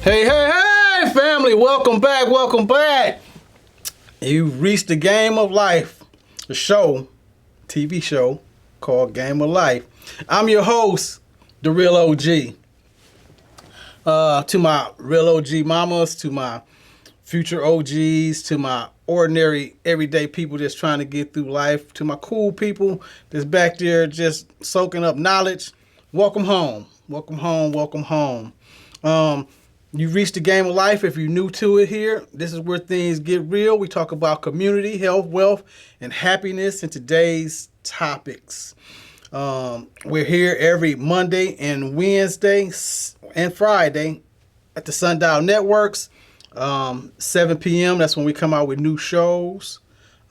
Hey, hey, hey, family, welcome back, welcome back. You've reached the Game of Life, the show, TV show called Game of Life. I'm your host, the Real OG. To my Real OG mamas, to my future OGs, to my ordinary, everyday people just trying to get through life, to my cool people that's back there just soaking up knowledge, welcome home, welcome home, welcome home. You've reached the Game of Life. If you're new to it here, this is where things get real. We talk about community, health, wealth, and happiness in today's topics. We're here every Monday and Wednesday and Friday at the Sundial Networks. 7 p.m. That's when we come out with new shows.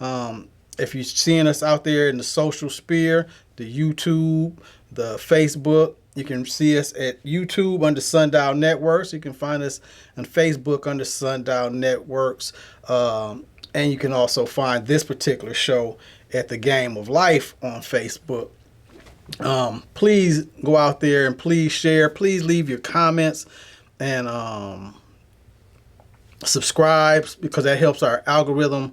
If you're seeing us out there in the social sphere, the YouTube, the Facebook, you can see us at YouTube under Sundial Networks. You can find us on Facebook under Sundial Networks. And you can also find this particular show at the Game of Life on Facebook. Please go out there and please share. Please leave your comments and subscribe, because that helps our algorithm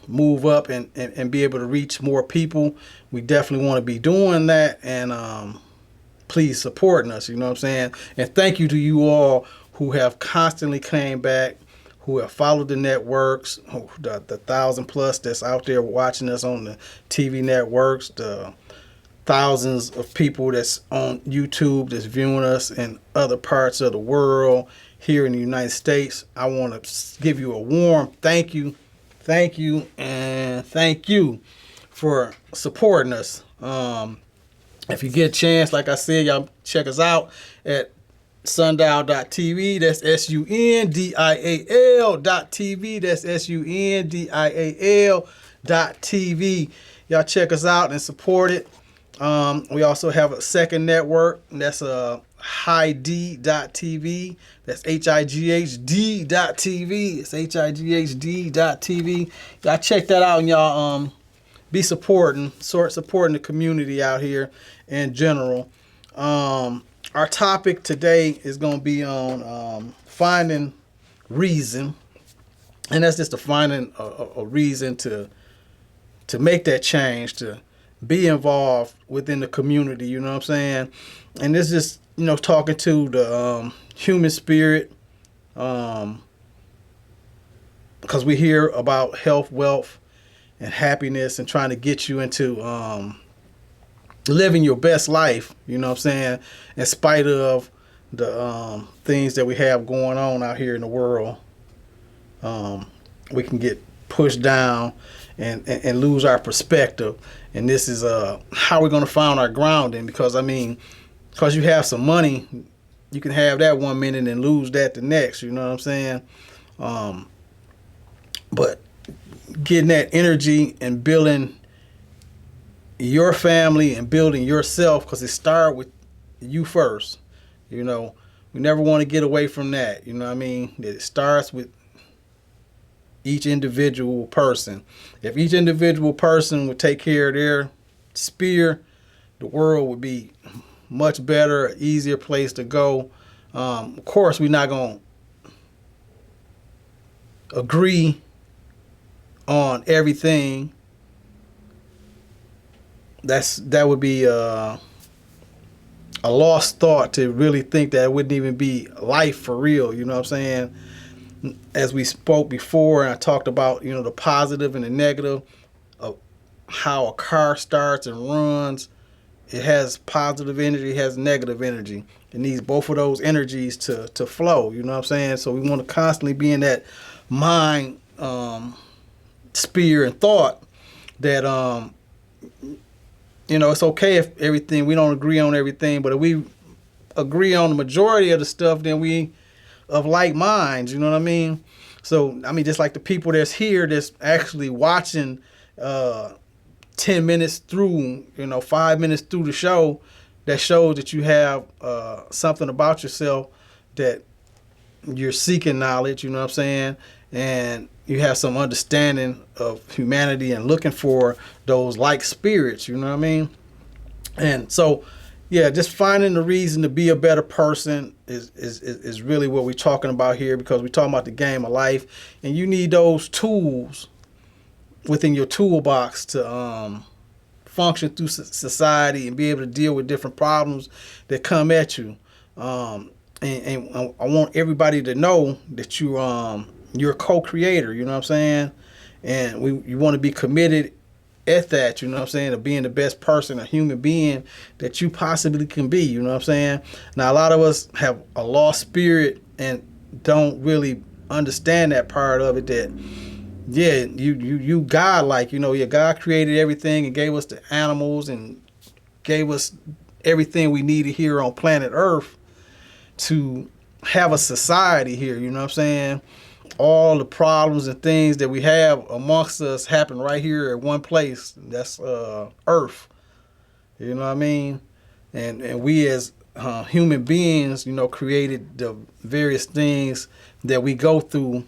move up and be able to reach more people. We definitely want to be doing that, and please supporting us, you know what I'm saying? And thank you to you all who have constantly came back, who have followed the networks, the 1,000 plus that's out there watching us on the TV networks, the thousands of people that's on YouTube that's viewing us in other parts of the world. Here in the United States, I want to give you a warm thank you, and thank you for supporting us. If you get a chance, like I said, y'all check us out at sundial.tv. That's sundial.tv. That's sundial.tv. Y'all check us out and support it. We also have a second network. That's highd.tv. That's highd.tv. It's highd.tv. Y'all check that out, and y'all be supporting the community out here in general. Our topic today is going to be on finding reason, and that's just finding a reason to make that change, to be involved within the community. You know what I'm saying? And this is, talking to the human spirit, because we hear about health, wealth, and happiness, and trying to get you into living your best life, you know what I'm saying, in spite of the things that we have going on out here in the world. We can get pushed down and lose our perspective. And this is how we're going to find our grounding, because you have some money, you can have that 1 minute and lose that the next, you know what I'm saying? But getting that energy and building your family and building yourself, because it starts with you first. We never want to get away from that. You know what I mean? It starts with each individual person. If each individual person would take care of their sphere, the world would be much better, easier place to go. Of course, we're not going to agree on everything. That would be a lost thought to really think that it wouldn't even be life for real. You know what I'm saying? As we spoke before, and I talked about, the positive and the negative of how a car starts and runs. It has positive energy, it has negative energy. It needs both of those energies to flow. You know what I'm saying? So we want to constantly be in that mind sphere and thought that it's okay if we don't agree on everything, but if we agree on the majority of the stuff, then we of like minds, you know what I mean? So just like the people that's here that's actually watching 10 minutes through, 5 minutes through the show, that shows that you have something about yourself, that you're seeking knowledge, you know what I'm saying? And you have some understanding of humanity and looking for those like spirits, you know what I mean? And so yeah, just finding the reason to be a better person is really what we're talking about here, because we're talking about the game of life, and you need those tools within your toolbox to function through society and be able to deal with different problems that come at you. And I want everybody to know that you're a co-creator. You know what I'm saying? And you want to be committed at that. You know what I'm saying? Of being the best person, a human being that you possibly can be. You know what I'm saying? Now a lot of us have a lost spirit and don't really understand that part of it. That yeah, you God like, yeah, God created everything and gave us the animals and gave us everything we needed here on planet Earth to have a society here. You know what I'm saying? All the problems and things that we have amongst us happen right here at one place. That's Earth. You know what I mean? And we as human beings, created the various things that we go through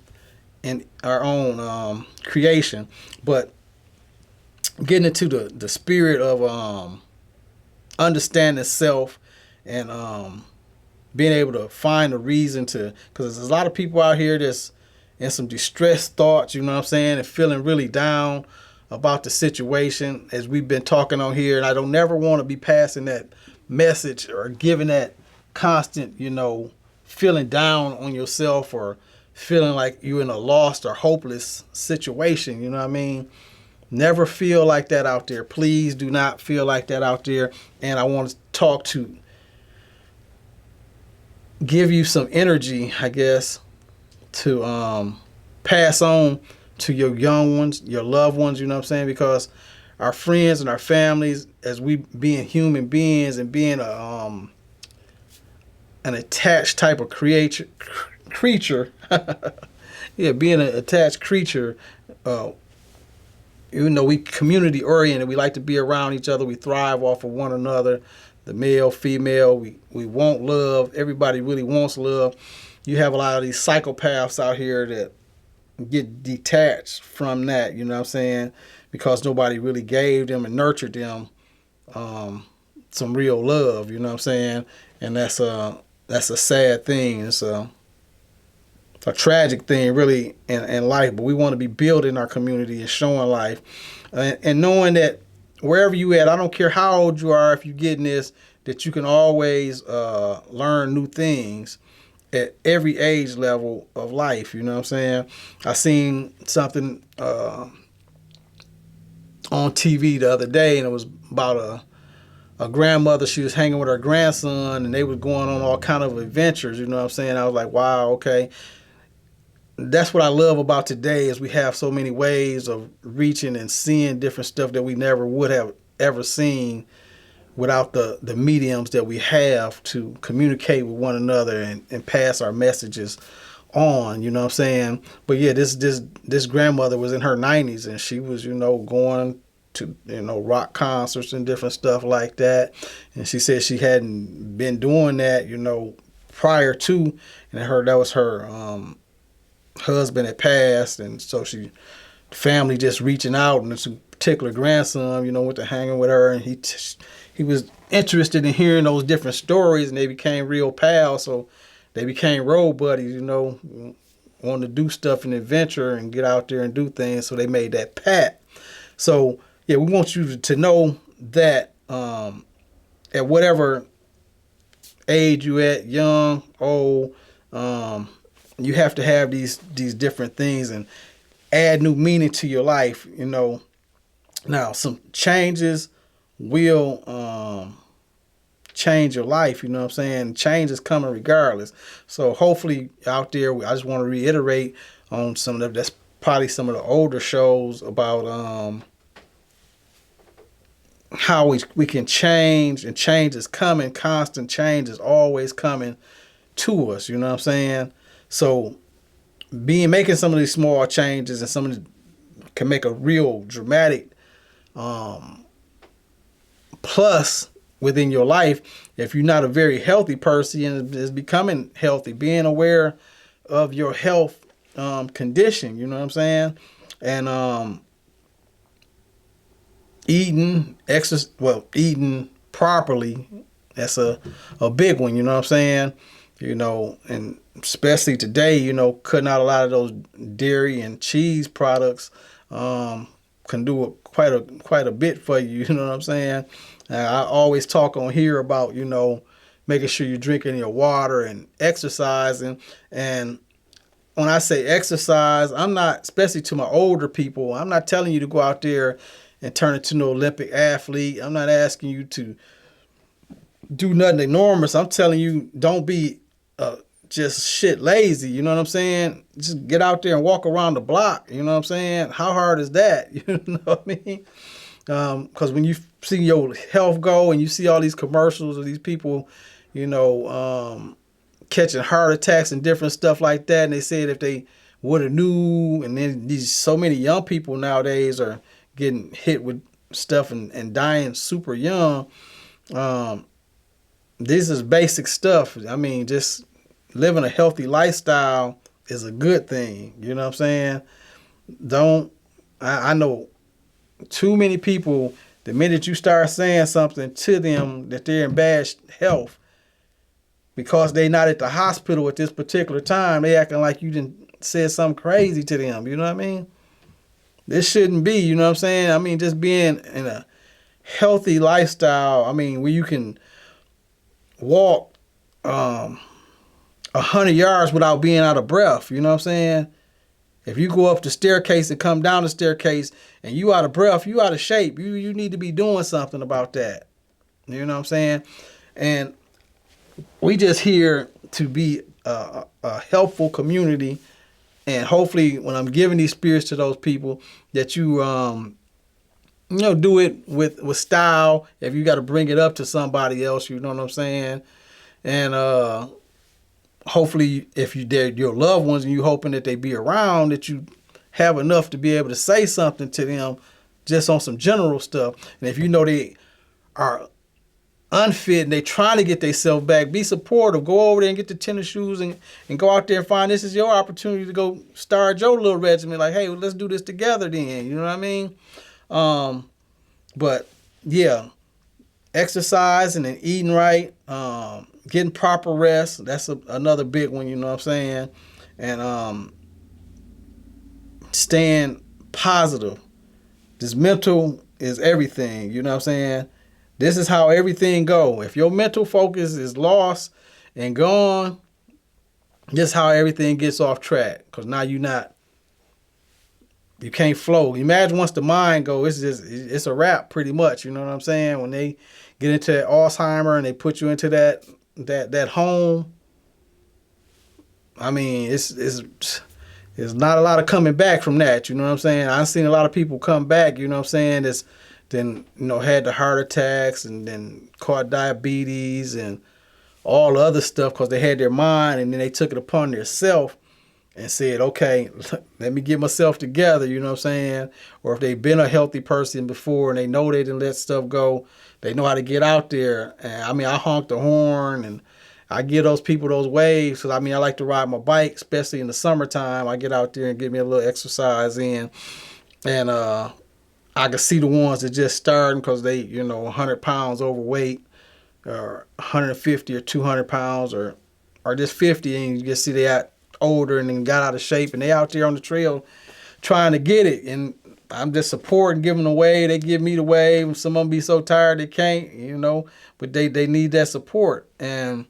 in our own creation. But getting into the spirit of understanding self and being able to find a reason to, because there's a lot of people out here that's in some distressed thoughts, you know what I'm saying, and feeling really down about the situation, as we've been talking on here. And I don't never want to be passing that message or giving that constant, feeling down on yourself or feeling like you're in a lost or hopeless situation. You know what I mean? Never feel like that out there. Please do not feel like that out there. And I want to talk to give you some energy, I guess, to pass on to your young ones, your loved ones, you know what I'm saying? Because our friends and our families, as we being human beings and being an attached type of creature, yeah, being an attached creature, even though we community oriented, we like to be around each other, we thrive off of one another, the male, female, we want love, everybody really wants love. You have a lot of these psychopaths out here that get detached from that, you know what I'm saying? Because nobody really gave them and nurtured them some real love, you know what I'm saying? And that's a sad thing. It's a tragic thing, really, in life. But we want to be building our community and showing life, and knowing that wherever you at, I don't care how old you are, if you're getting this, that you can always learn new things at every age level of life. You know what I'm saying? I seen something on TV the other day, and it was about a grandmother. She was hanging with her grandson, and they were going on all kind of adventures. You know what I'm saying? I was like, wow, okay. That's what I love about today, is we have so many ways of reaching and seeing different stuff that we never would have ever seen without the mediums that we have to communicate with one another and pass our messages on, you know what I'm saying? But yeah, this grandmother was in her 90s, and she was, going to, rock concerts and different stuff like that. And she said she hadn't been doing that, prior to, and I heard that was her husband had passed, and so family just reaching out, and this particular grandson, went to hanging with her, and he was interested in hearing those different stories, and they became real pals. So they became road buddies, wanting to do stuff and adventure and get out there and do things. So they made that pact. So yeah, we want you to know that at whatever age you at, young, old, you have to have these different things and add new meaning to your life. Now some changes will change your life. You know what I'm saying? Change is coming regardless. So hopefully out there, I just want to reiterate on that's probably some of the older shows about how we can change, and change is coming. Constant change is always coming to us. You know what I'm saying? So making some of these small changes, and some of them can make a real dramatic plus within your life. If you're not a very healthy person and is becoming healthy, being aware of your health condition, you know what I'm saying? And eating properly, That's a big one, you know what I'm saying? And especially today, cutting out a lot of those dairy and cheese products can do quite a bit for you, you know what I'm saying? I always talk on here about, making sure you're drinking your water and exercising. And when I say exercise, I'm not, especially to my older people, I'm not telling you to go out there and turn into an Olympic athlete. I'm not asking you to do nothing enormous. I'm telling you, don't be just shit lazy. You know what I'm saying? Just get out there and walk around the block. You know what I'm saying? How hard is that? You know what I mean? Because when you see your health go and you see all these commercials of these people, catching heart attacks and different stuff like that, and they said if they would have knew, and then these so many young people nowadays are getting hit with stuff and dying super young. This is basic stuff. I mean, just living a healthy lifestyle is a good thing. You know what I'm saying? I know too many people, the minute you start saying something to them that they're in bad health, because they not at the hospital at this particular time, they acting like you didn't said something crazy to them. You know what I mean? This shouldn't be, you know what I'm saying? I mean, just being in a healthy lifestyle, I mean, where you can walk 100 yards without being out of breath. You know what I'm saying? If you go up the staircase and come down the staircase and you out of breath, you out of shape. You need to be doing something about that. You know what I'm saying? And we just here to be a helpful community. And hopefully when I'm giving these spirits to those people, that you do it with style. If you got to bring it up to somebody else, you know what I'm saying? And hopefully if they're your loved ones and you hoping that they be around, that you have enough to be able to say something to them just on some general stuff. And if you know they are unfit and they trying to get themselves back, be supportive. Go over there and get the tennis shoes and go out there and find this is your opportunity to go start your little regimen. Like, hey, well, let's do this together then. You know what I mean? But yeah, exercising and eating right, getting proper rest. That's another big one, you know what I'm saying? And staying positive. This mental is everything, you know what I'm saying? This is how everything go. If your mental focus is lost and gone, this is how everything gets off track. Because now you can't flow. Imagine once the mind goes, it's a wrap pretty much. You know what I'm saying? When they get into Alzheimer and they put you into that home, I mean, it's not a lot of coming back from that. You know what I'm saying? I've seen a lot of people come back, you know what I'm saying, then had the heart attacks and then caught diabetes and all the other stuff because they had their mind and then they took it upon themselves and said, okay, let me get myself together, you know what I'm saying? Or if they've been a healthy person before and they know they didn't let stuff go, they know how to get out there. And I mean, I honk the horn and I give those people those waves. So I mean, I like to ride my bike, especially in the summertime. I get out there and get me a little exercise in. And I can see the ones that just starting because they, 100 pounds overweight or 150 or 200 pounds or just 50, and you just see they got older and then got out of shape and they out there on the trail trying to get it. And I'm just supporting, giving them away. They give me the wave. Some of them be so tired they can't, but they need that support. And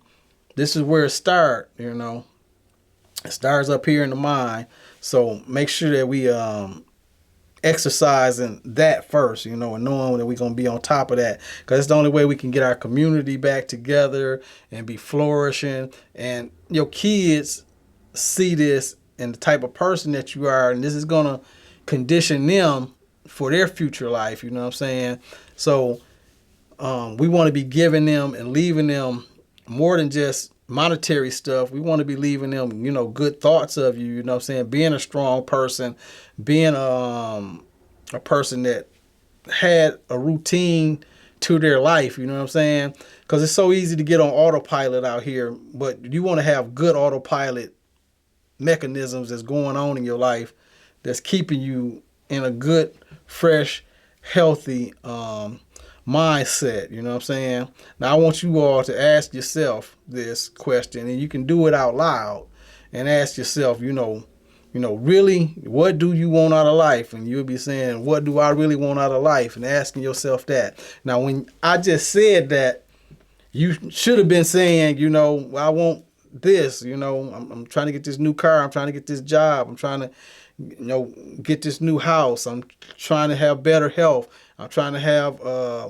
this is where it starts, It starts up here in the mind. So make sure that we exercising that first, and knowing that we're going to be on top of that, because it's the only way we can get our community back together and be flourishing. And your kids see this and the type of person that you are, and this is going to condition them for their future life, you know what I'm saying? So we want to be giving them and leaving them more than just monetary stuff. We want to be leaving them, good thoughts of you, you know what I'm saying? Being a strong person, being a person that had a routine to their life, you know what I'm saying? Because it's so easy to get on autopilot out here, but you want to have good autopilot mechanisms that's going on in your life that's keeping you in a good, fresh, healthy mindset. You know what I'm saying? Now I want you all to ask yourself this question, and you can do it out loud and ask yourself, really, what do you want out of life? And you'll be saying, what do I really want out of life? And asking yourself that. Now, when I just said that, you should have been saying, I want this, I'm trying to get this new car. I'm trying to get this job. I'm trying to, get this new house. I'm trying to have better health. I'm trying to have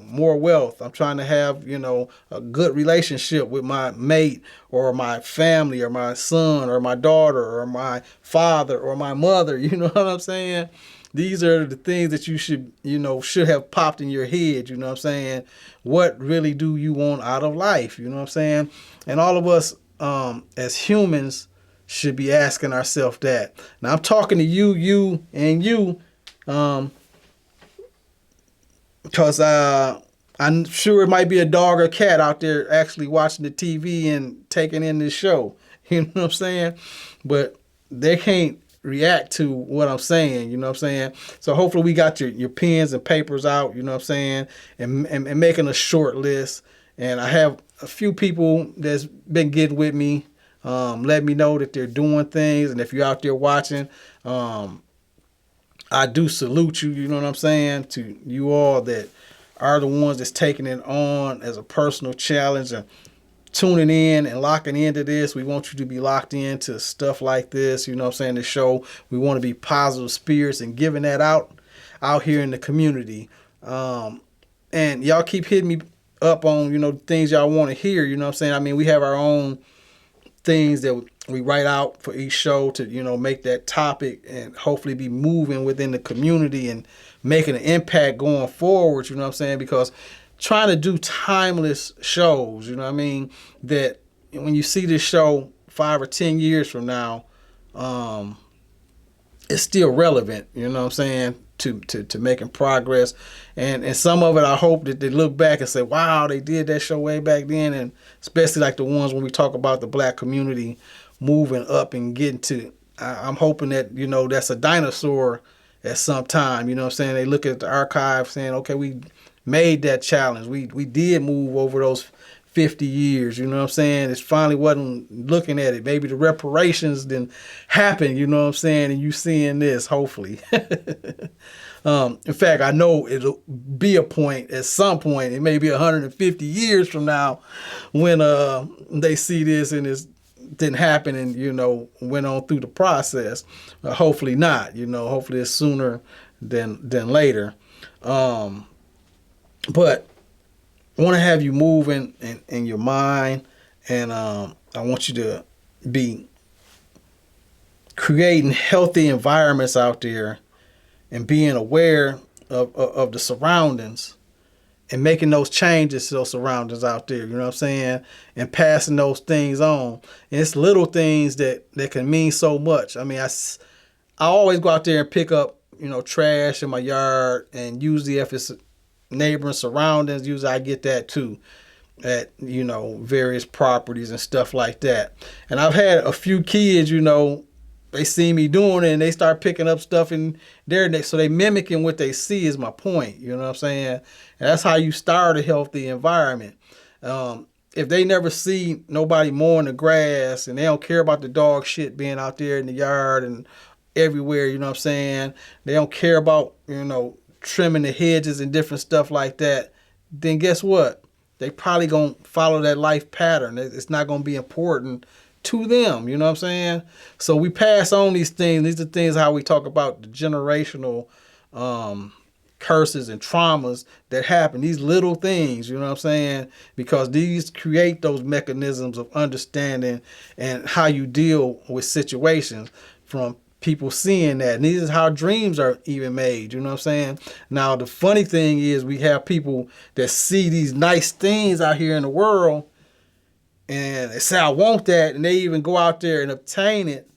more wealth. I'm trying to have, a good relationship with my mate or my family or my son or my daughter or my father or my mother. You know what I'm saying? These are the things that you should have popped in your head. You know what I'm saying? What really do you want out of life? You know what I'm saying? And all of us as humans should be asking ourselves that. Now I'm talking to you, and you, because I'm sure it might be a dog or cat out there actually watching the TV and taking in this show. You know what I'm saying? But they can't react to what I'm saying. You know what I'm saying? So hopefully we got your pens and papers out. You know what I'm saying? And making a short list. And I have a few people that's been getting with me. Let me know that they're doing things. And if you're out there watching, I do salute you, you know what I'm saying, to you all that are the ones that's taking it on as a personal challenge and tuning in and locking into this. We want you to be locked into stuff like this, you know what I'm saying, the show. We want to be positive spirits and giving that out here in the community. And y'all keep hitting me up on, things y'all want to hear, you know what I'm saying. I mean, we have our own things that we write out for each show to, make that topic and hopefully be moving within the community and making an impact going forward, you know what I'm saying? Because trying to do timeless shows, you know what I mean, that when you see this show 5 or 10 years from now, it's still relevant, you know what I'm saying, to making progress. And some of it, I hope that they look back and say, wow, they did that show way back then. And especially like the ones when we talk about the black community moving up and getting to, I'm hoping that, that's a dinosaur at some time, you know what I'm saying? They look at the archive saying, okay, we made that challenge. We did move over those 50 years, you know what I'm saying? It finally wasn't looking at it. Maybe the reparations didn't happen, you know what I'm saying? And you seeing this, hopefully. In fact, I know it'll be a point at some point. It may be 150 years from now when they see this and it didn't happen and, went on through the process. Hopefully not, hopefully it's sooner than later. But I want to have you moving in your mind, and I want you to be creating healthy environments out there and being aware of the surroundings and making those changes to those surroundings out there, you know what I'm saying, and passing those things on. And it's little things that can mean so much. I mean, I always go out there and pick up, trash in my yard, and usually if it's neighboring surroundings, usually I get that too at, various properties and stuff like that. And I've had a few kids, they see me doing it and they start picking up stuff in their neck. So they mimicking what they see is my point. You know what I'm saying? And that's how you start a healthy environment. If they never see nobody mowing the grass and they don't care about the dog shit being out there in the yard and everywhere, you know what I'm saying? They don't care about, trimming the hedges and different stuff like that, then guess what? They probably going to follow that life pattern. It's not going to be important to them, you know what I'm saying? So we pass on these things. These are things how we talk about the generational curses and traumas that happen. These little things, you know what I'm saying? Because these create those mechanisms of understanding and how you deal with situations from people seeing that. And this is how dreams are even made, you know what I'm saying? Now, the funny thing is we have people that see these nice things out here in the world and they say, I want that, and they even go out there and obtain it,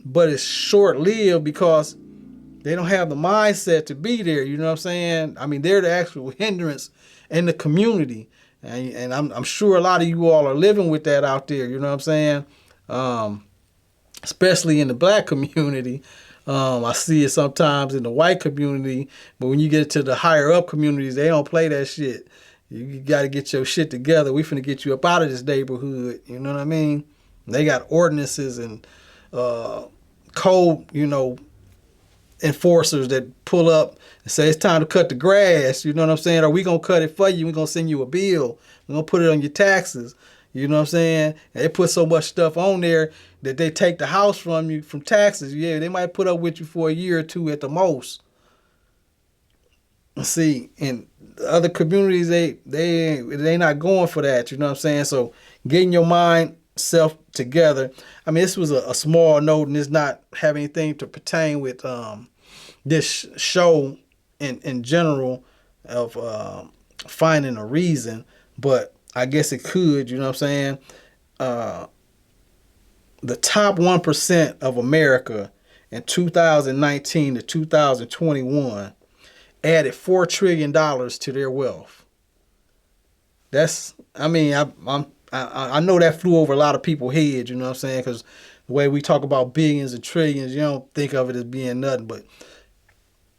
but it's short-lived because they don't have the mindset to be there, you know what I'm saying? I mean, they're the actual hindrance in the community, and I'm sure a lot of you all are living with that out there, you know what I'm saying? Especially in the black community. I see it sometimes in the white community, but when you get to the higher up communities, they don't play that shit. You got to get your shit together. We finna get you up out of this neighborhood. You know what I mean? They got ordinances and code, enforcers that pull up and say it's time to cut the grass. You know what I'm saying? Or we gonna cut it for you. We gonna send you a bill. We gonna put it on your taxes. You know what I'm saying? And they put so much stuff on there that they take the house from you from taxes. Yeah, they might put up with you for a year or two at the most. See, in other communities, they not going for that. You know what I'm saying? So getting your mind self together. I mean, this was a small note, and it's not have anything to pertain with this show in general of finding a reason, but I guess it could. You know what I'm saying? The top 1% of America in 2019 to 2021 added $4 trillion to their wealth. That's, I mean, I know that flew over a lot of people's heads, you know what I'm saying? Because the way we talk about billions and trillions, you don't think of it as being nothing. But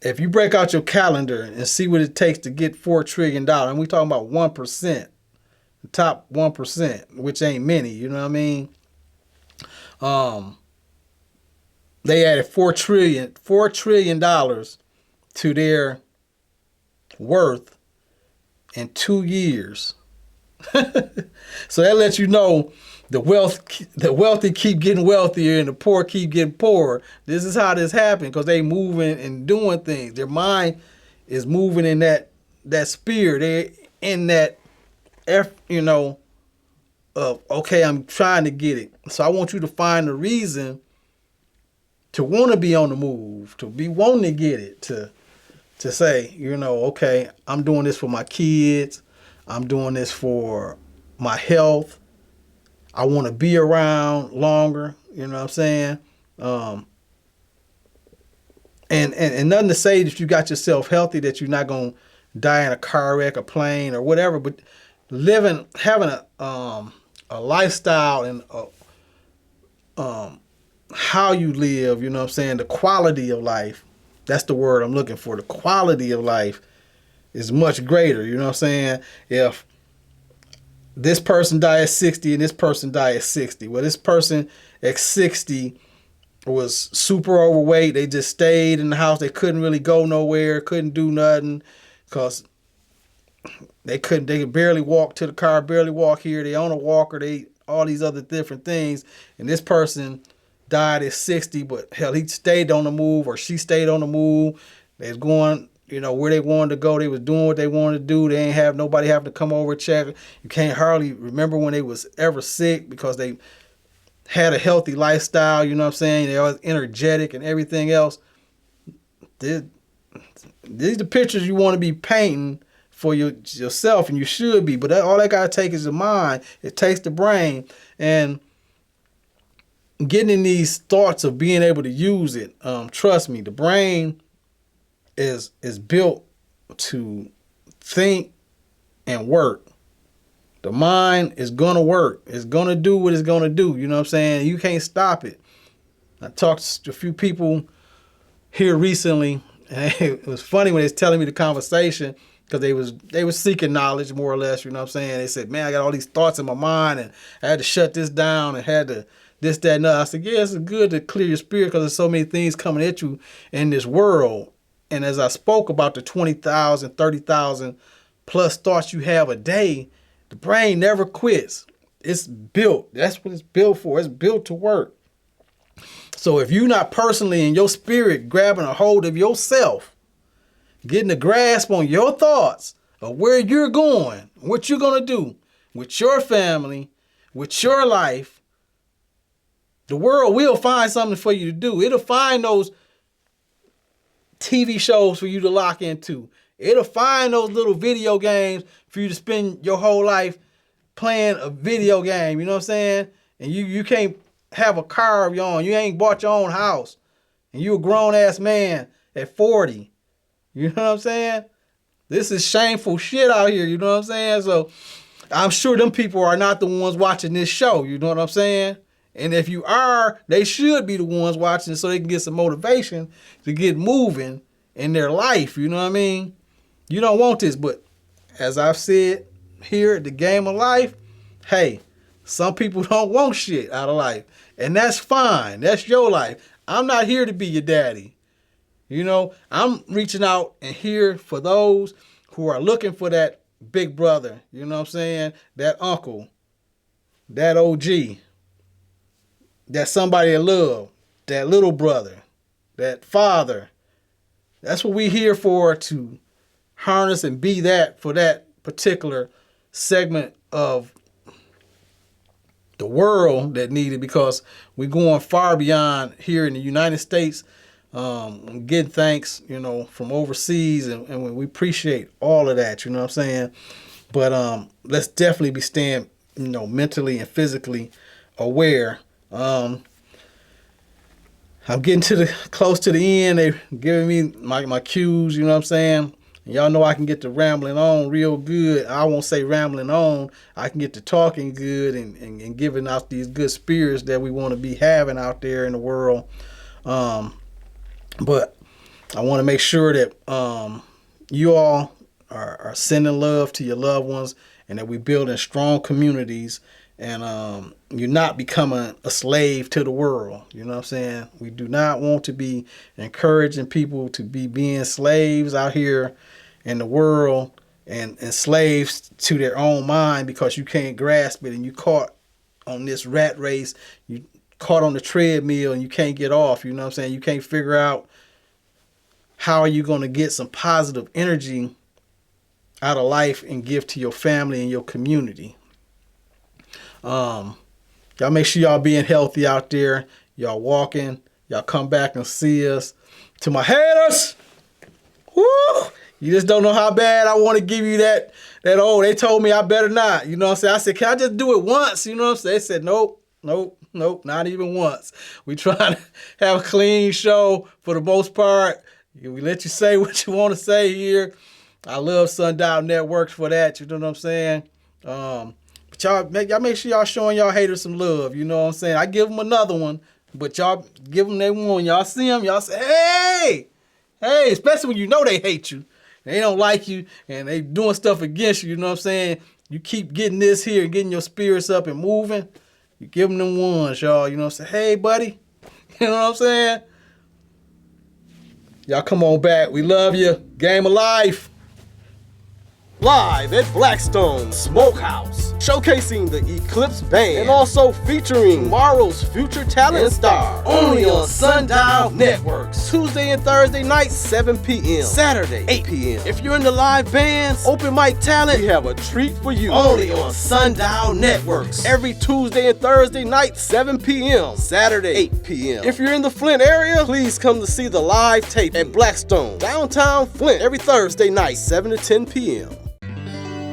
if you break out your calendar and see what it takes to get $4 trillion, and we talking about 1%, the top 1%, which ain't many, you know what I mean? They added $4 trillion to their worth in 2 years. So that lets you know the wealthy keep getting wealthier and the poor keep getting poorer. This is how this happened because they moving and doing things. Their mind is moving in that sphere. They're in that, okay, I'm trying to get it. So I want you to find a reason to want to be on the move, to be wanting to get it, to say, okay, I'm doing this for my kids. I'm doing this for my health. I want to be around longer. You know what I'm saying? And nothing to say that you got yourself healthy, that you're not going to die in a car wreck, a plane, or whatever. But having a lifestyle and how you live, you know what I'm saying? The quality of life. That's the word I'm looking for. The quality of life is much greater. You know what I'm saying? If this person died at 60 and this person died at 60. Well, this person at 60 was super overweight. They just stayed in the house. They couldn't really go nowhere, couldn't do nothing because they could barely walk to the car, barely walk here. They on a walker. They all these other different things. And this person died at 60, but hell, he stayed on the move or she stayed on the move. They was going, where they wanted to go. They was doing what they wanted to do. They ain't have nobody having to come over and check. You can't hardly remember when they was ever sick because they had a healthy lifestyle. You know what I'm saying? They was energetic and everything else. These are the pictures you want to be painting for yourself, and you should be. But all that got to take is the mind. It takes the brain. And getting in these thoughts of being able to use it, trust me, the brain is built to think and work. The mind is going to work. It's going to do what it's going to do. You know what I'm saying? You can't stop it. I talked to a few people here recently, and it was funny when they was telling me the conversation because they was seeking knowledge more or less. You know what I'm saying? They said, man, I got all these thoughts in my mind and I had to shut this down and had to this, that, and that. I said, yeah, it's good to clear your spirit because there's so many things coming at you in this world. And as I spoke about the 20,000, 30,000 plus thoughts you have a day, the brain never quits. It's built. That's what it's built for. It's built to work. So if you're not personally in your spirit grabbing a hold of yourself, getting a grasp on your thoughts of where you're going, what you're going to do with your family, with your life, the world will find something for you to do. It'll find those TV shows for you to lock into. It'll find those little video games for you to spend your whole life playing a video game. You know what I'm saying? And you can't have a car of your own. You ain't bought your own house. And you a grown-ass man at 40. You know what I'm saying? This is shameful shit out here. You know what I'm saying? So I'm sure them people are not the ones watching this show. You know what I'm saying? And if you are, they should be the ones watching so they can get some motivation to get moving in their life. You know what I mean? You don't want this, but as I've said here at the Game of Life, hey, some people don't want shit out of life. And that's fine. That's your life. I'm not here to be your daddy. You know, I'm reaching out and here for those who are looking for that big brother. You know what I'm saying? That uncle, that OG, that somebody to love, that little brother, that father. That's what we're here for, to harness and be that for that particular segment of the world that need it, because we're going far beyond here in the United States. Getting thanks, you know, from overseas, and we appreciate all of that, you know what I'm saying? But let's definitely be staying, you know, mentally and physically aware. I'm getting close to the end. They're giving me my cues, you know what I'm saying? And y'all know I can get to rambling on real good. I won't say rambling on. I can get to talking good and giving out these good spirits that we want to be having out there in the world. But I want to make sure that you all are sending love to your loved ones, and that we're building strong communities, and you're not becoming a slave to the world. You know what I'm saying? We do not want to be encouraging people to be being slaves out here in the world, and slaves to their own mind, because you can't grasp it and you caught on this rat race. You caught on the treadmill and you can't get off. You know what I'm saying? You can't figure out how are you going to get some positive energy out of life and give to your family and your community. Y'all make sure y'all being healthy out there. Y'all walking. Y'all come back and see us. To my haters, woo! You just don't know how bad I want to give you that, they told me I better not. You know what I'm saying? I said, can I just do it once? You know what I'm saying? They said, nope, not even once. We try to have a clean show for the most part. We let you say what you want to say here. I love Sundial Networks for that. You know what I'm saying? But y'all make sure y'all showing y'all haters some love. You know what I'm saying? I give them another one, but y'all give them that one. Y'all see them, y'all say, hey, especially when you know they hate you. They don't like you and they doing stuff against you. You know what I'm saying? You keep getting this here and getting your spirits up and moving. You give them ones, y'all. You know what I'm saying? Hey, buddy. You know what I'm saying? Y'all come on back. We love you. Game of Life. Live at Blackstone Smokehouse, showcasing the Eclipse Band and also featuring tomorrow's future talent star, only on Sundial Networks. Tuesday and Thursday nights, 7 p.m. Saturday, 8 p.m. If you're in the live bands, open mic talent, we have a treat for you, only on Sundial Networks. Every Tuesday and Thursday night, 7 p.m. Saturday, 8 p.m. If you're in the Flint area, please come to see the live tape at Blackstone, downtown Flint, every Thursday night, 7 to 10 p.m.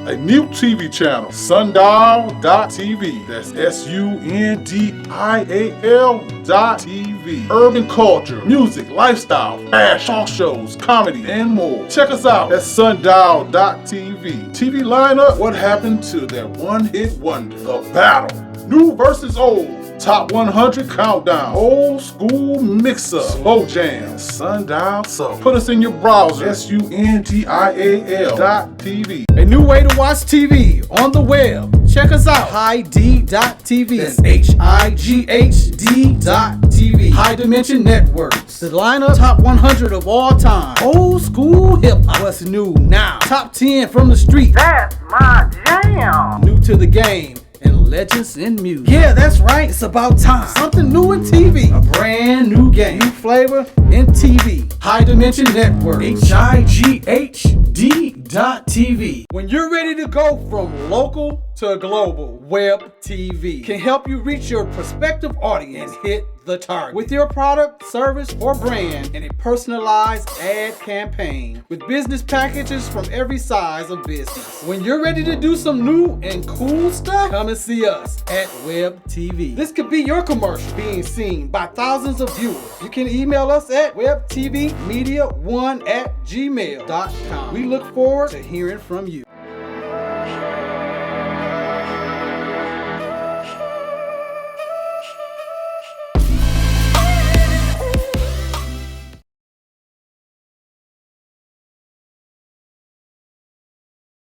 A new TV channel, Sundial.tv. That's SUNDIAL.tv. Urban culture, music, lifestyle, fashion, talk shows, comedy, and more. Check us out at Sundial.tv. TV lineup, what happened to that one-hit wonder? The Battle. New versus old. Top 100 countdown. Old school mix-up. Slow jam. Sundial Soul. Put us in your browser. SUNDIAL.tv. A new way to watch TV on the web. Check us out. HighD.tv. That's HIGHD.tv. High Dimension Networks. The lineup, top 100 of all time. Old school hip hop. What's new now? Top 10 from the street. That's my jam. New to the game. And legends in music. Yeah, that's right. It's about time. Something new in TV. A brand new game. New flavor in TV. High Dimension Network. HIGHD.tv. When you're ready to go from local to global, Web TV can help you reach your prospective audience and hit the target with your product, service, or brand in a personalized ad campaign with business packages from every size of business. When you're ready to do some new and cool stuff, come and see us at Web TV. This could be your commercial being seen by thousands of viewers. You can email us at webtvmedia1@gmail.com. We look forward to hearing from you.